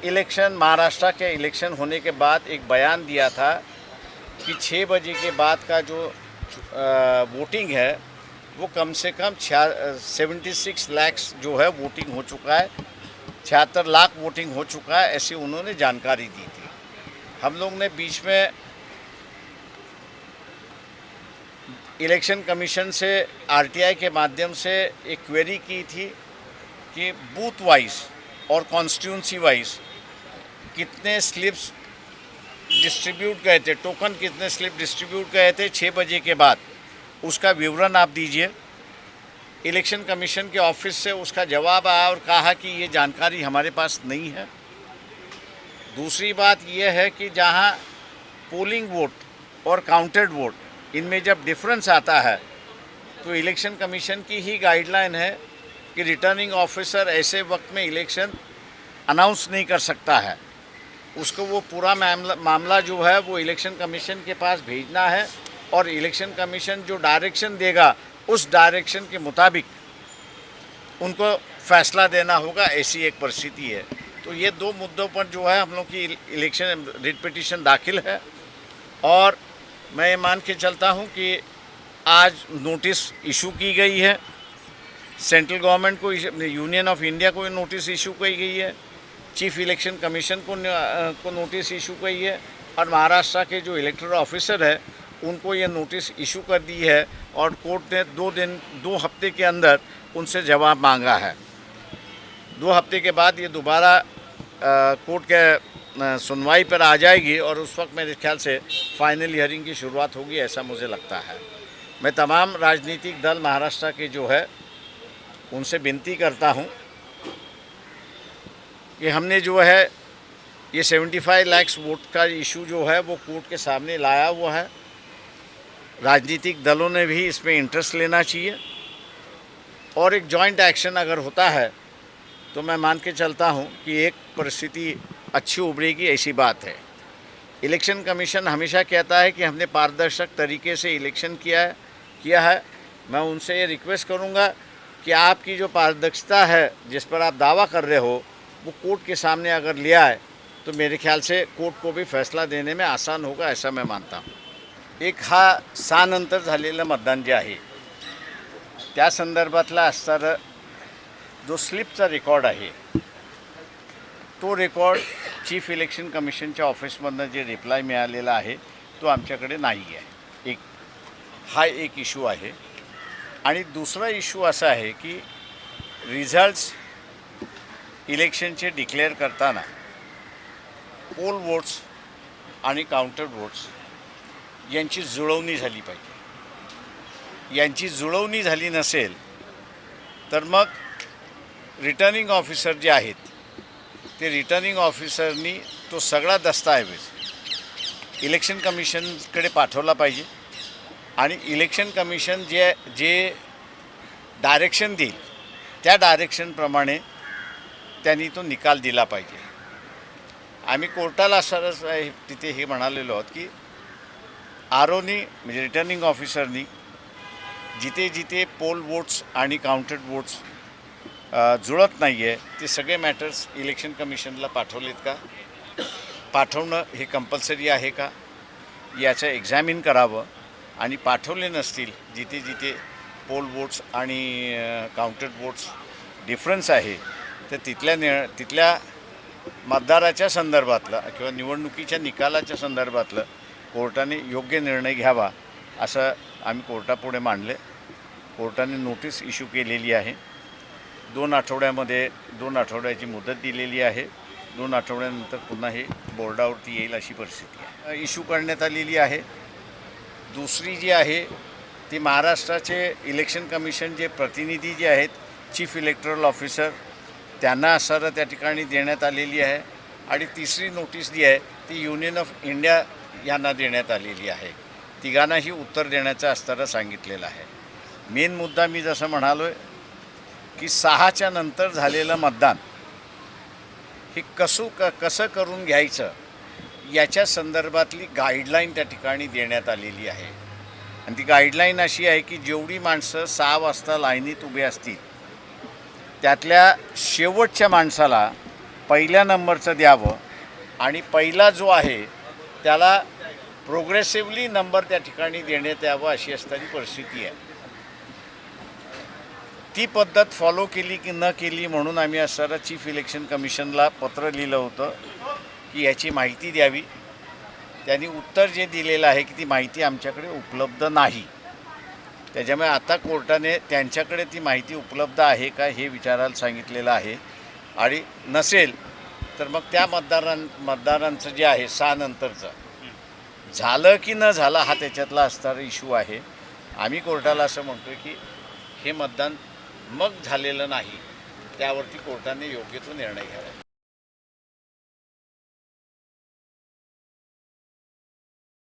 Election Maharashtra के election होने के बाद एक बयान दिया था कि 6 बजे के बाद का जो वोटिंग है वो कम से कम 76 लाख जो है वोटिंग हो चुका है, 76 लाख वोटिंग हो चुका है, ऐसी उन्होंने जानकारी दी थी। हम लोग ने बीच में इलेक्शन कमीशन से आरटीआई के माध्यम से एक क्वेरी की थी कि बूथ वाइज और कॉन्स्टिट्यूंसी वाइज कितने स्लिप्स डिस्ट्रीब्यूट गए थे, टोकन कितने स्लिप डिस्ट्रीब्यूट गए थे 6 बजे के बाद, उसका विवरण आप दीजिए। इलेक्शन कमीशन के ऑफिस से उसका जवाब आया और कहा कि ये जानकारी हमारे पास नहीं है। दूसरी बात यह है कि जहां पोलिंग वोट और काउंटेड वोट इनमें जब डिफरेंस आता है तो इलेक्शन कमीशन की ही गाइडलाइन है कि रिटर्निंग ऑफिसर ऐसे वक्त में इलेक्शन अनाउंस नहीं कर सकता है, उसको वो पूरा मामला जो है वो इलेक्शन कमीशन के पास भेजना है और इलेक्शन कमीशन जो डायरेक्शन देगा उस डायरेक्शन के मुताबिक उनको फैसला देना होगा, ऐसी एक परिस्थिति है। तो ये दो मुद्दों पर जो है हम लोग की इलेक्शन रिट पिटीशन दाखिल है और मैं ये मान के चलता हूँ कि आज नोटिस इशू की गई है, सेंट्रल गवर्नमेंट को, यूनियन ऑफ इंडिया को नोटिस इशू की गई है, चीफ इलेक्शन कमीशन को नोटिस इशू की है और महाराष्ट्र के जो इलेक्टोरल ऑफिसर है उनको ये नोटिस इशू कर दी है और कोर्ट ने 2 हफ्ते के अंदर उनसे जवाब मांगा है। 2 हफ्ते के बाद ये दोबारा कोर्ट के सुनवाई पर आ जाएगी और उस वक्त मेरे ख्याल से फाइनल हियरिंग की शुरुआत होगी, ऐसा मुझे लगता है। मैं तमाम राजनीतिक दल महाराष्ट्र के जो है उनसे विनती करता हूं कि हमने जो है ये 75 लाख वोट का इशू जो है वो कोर्ट के सामने लाया हुआ है। राजनीतिक दलों ने भी इसमें इंटरेस्ट लेना चाहिए और एक जॉइंट एक्शन अगर होता है तो मैं मान के चलता हूं कि एक परिस्थिति अच्छी उभरेगी, ऐसी बात है। इलेक्शन कमीशन हमेशा कहता है कि हमने पारदर्शक तरीके से इलेक्शन किया है। मैं उनसे ये रिक्वेस्ट करूंगा कि आपकी जो पारदर्शिता है जिस पर आप दावा कर रहे हो वो कोर्ट के सामने अगर ले आए तो मेरे ख्याल से कोर्ट को भी फैसला देने में आसान होगा, ऐसा मैं मानता हूँ। एक हा 6 नंतर झालेलं मतदान जे आहे त्या संदर्भातला असणारा जो स्लिपचा रेकॉर्ड आहे तो रेकॉर्ड चीफ इलेक्शन कमिशनच्या ऑफिसमधनं जे रिप्लाय मिळालेला आहे तो आमच्याकडे नाही आहे। हा एक इशू आहे आणि दुसरा इशू असा आहे की रिझल्ट्स इलेक्शनचे डिक्लेअर करताना पोल वोट्स आणि काउंटर वोट्स यांची जुळवणी झाली पाहिजे। यांची जुळवणी झाली नसेल तर मग रिटर्निंग ऑफिसर जे आहेत ते रिटर्निंग ऑफिसरनी तो सगळा दस्तऐवज इलेक्शन कमिशनकडे पाठवला पाहिजे आणि इलेक्शन कमिशन जे डायरेक्शन देईल त्या डायरेक्शनप्रमाणे त्यांनी तो निकाल दिला पाहिजे। आम्ही कोर्टाला सरस तिथे हे म्हणालेलो आहोत की आरओनी म्हणजे रिटर्निंग ऑफिसरनी जिथे जिथे पोल वोट्स आणि काउंटेड वोट्स जुळत नाही आहे ते सगळे मॅटर्स इलेक्शन कमिशनला पाठवलेत का, पाठवणं हे कंपल्सरी आहे का याचं एक्झामिन करावं आणि पाठवले नसतील जिथे जिथे पोल वोट्स आणि काउंटेड वोट्स डिफरन्स आहे तर तिथल्या मतदाराच्या संदर्भातलं किंवा निवडणुकीच्या निकालाच्या संदर्भातलं कोर्टाने योग्य निर्णय घ्यावा असं आम्ही कोर्टापुढे मांडले। कोर्टाने नोटीस इश्यू केलेली आहे। 2 आठवड्याची मुदत दिलेली आहे। 2 आठवड्यानंतर पुन्हा हे बोर्डावरती येईल अशी परिस्थिती आहे। इश्यू करण्यात आलेली आहे। दुसरी जी आहे ती महाराष्ट्राचे इलेक्शन कमिशन जे प्रतिनिधी जे आहेत चीफ इलेक्टोरल ऑफिसर त्यांना असणारं त्या ठिकाणी देण्यात आलेली आहे आणि तिसरी नोटीस जी आहे ती युनियन ऑफ इंडिया यांना देण्यात आलेली आहे। तिघांनाही उत्तर देण्याचं असणारं सांगितलेलं आहे। मेन मुद्दा मी जसं म्हणालो आहे की 6च्या नंतर झालेलं मतदान हे कसं करून घ्यायचं याच्या संदर्भातली गाईडलाईन त्या ठिकाणी देण्यात आलेली आहे आणि ती गाईडलाईन अशी आहे की जेवढी माणसं 6 वाजता लाईनीत उभे असतील त्यातल्या शेवटच्या माणसाला पहिल्या नंबरचं द्यावं आणि पहिला जो आहे त्याला प्रोग्रेसिव्हली नंबर त्या ठिकाणी देण्यात यावं अशी असणारी परिस्थिती आहे. ती पद्धत फॉलो केली की न केली म्हणून आम्ही असणारा चीफ इलेक्शन कमिशनला पत्र लिहिलं होतं की याची माहिती द्यावी. त्यांनी उत्तर जे दिलेलं आहे की ती माहिती आमच्याकडे उपलब्ध नाही. त्याच्यामुळे आता कोर्टाने त्यांच्याकडे ती माहिती उपलब्ध आहे का हे विचारायला सांगितलेलं आहे आणि नसेल तर मग त्या मतदारांचं जे आहे 6 नंतरचं झालं की न झालं हा त्याच्यातला असणारा इश्यू आहे. आम्ही कोर्टाला असं म्हणतो की हे मतदान मग झालेलं नाही, त्यावरती कोर्टाने योग्य तो निर्णय घ्यावा.